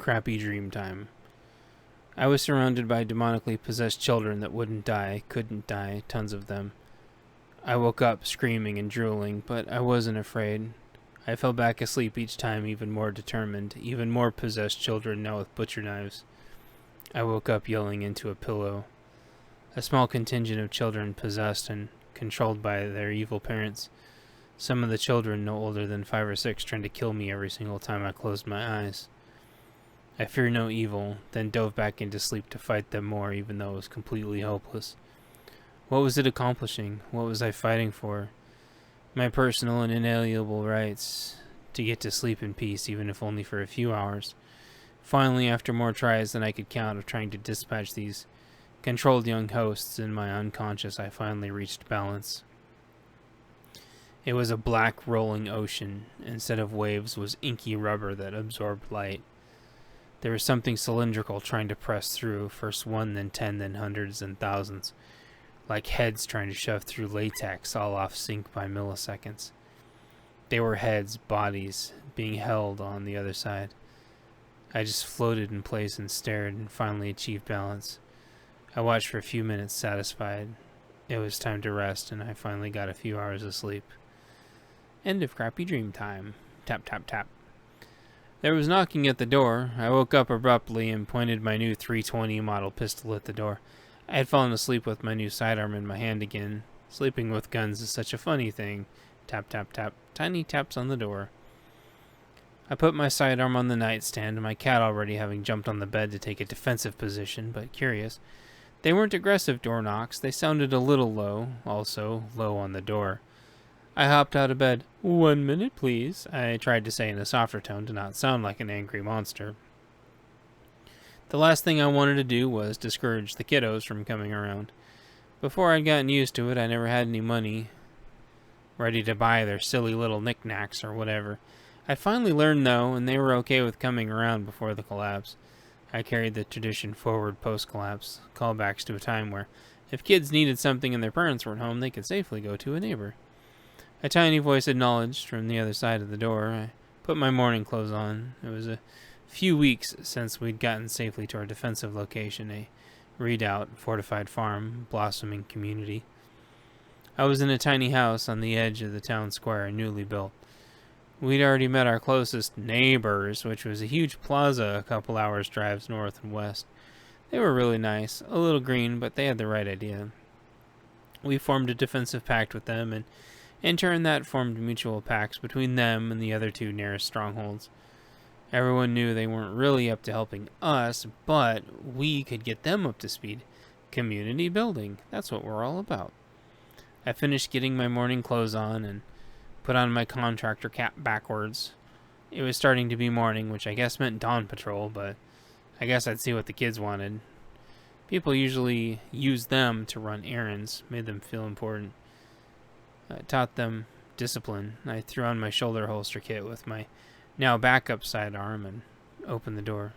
Crappy dream time. I was surrounded by demonically possessed children that wouldn't die, couldn't die, tons of them. I woke up screaming and drooling, but I wasn't afraid. I fell back asleep each time, even more determined, even more possessed children now with butcher knives. I woke up yelling into a pillow. A small contingent of children possessed and controlled by their evil parents. Some of the children no older than 5 or 6 trying to kill me every single time I closed my eyes. I feared no evil, then dove back into sleep to fight them more, even though it was completely hopeless. What was it accomplishing? What was I fighting for? My personal and inalienable rights to get to sleep in peace, even if only for a few hours. Finally, after more tries than I could count of trying to dispatch these controlled young hosts in my unconscious, I finally reached balance. It was a black rolling ocean. Instead of waves was inky rubber that absorbed light. There was something cylindrical trying to press through, first 1, then 10, then hundreds and thousands, like heads trying to shove through latex, all off sync by milliseconds. They were heads, bodies, being held on the other side. I just floated in place and stared, and finally achieved balance. I watched for a few minutes, satisfied. It was time to rest, and I finally got a few hours of sleep. End of crappy dream time. Tap, tap, tap. There was knocking at the door. I woke up abruptly and pointed my new 320 model pistol at the door. I had fallen asleep with my new sidearm in my hand again. Sleeping with guns is such a funny thing. Tap, tap, tap. Tiny taps on the door. I put my sidearm on the nightstand, my cat already having jumped on the bed to take a defensive position, but curious. They weren't aggressive door knocks. They sounded a little low, also low on the door. I hopped out of bed. 1 minute, please, I tried to say in a softer tone to not sound like an angry monster. The last thing I wanted to do was discourage the kiddos from coming around. Before I'd gotten used to it, I never had any money ready to buy their silly little knickknacks or whatever. I finally learned, though, and they were okay with coming around before the collapse. I carried the tradition forward post-collapse, callbacks to a time where if kids needed something and their parents weren't home, they could safely go to a neighbor. A tiny voice acknowledged from the other side of the door. I put my morning clothes on. It was a few weeks since we'd gotten safely to our defensive location, a redoubt, fortified farm, blossoming community. I was in a tiny house on the edge of the town square, newly built. We'd already met our closest neighbors, which was a huge plaza a couple hours' drives north and west. They were really nice, a little green, but they had the right idea. We formed a defensive pact with them, and in turn, that formed mutual pacts between them and the other 2 nearest strongholds. Everyone knew they weren't really up to helping us, but we could get them up to speed. Community building, that's what we're all about. I finished getting my morning clothes on and put on my contractor cap backwards. It was starting to be morning, which I guess meant dawn patrol, but I guess I'd see what the kids wanted. People usually used them to run errands, made them feel important. I taught them discipline. I threw on my shoulder holster kit with my now backup sidearm and opened the door.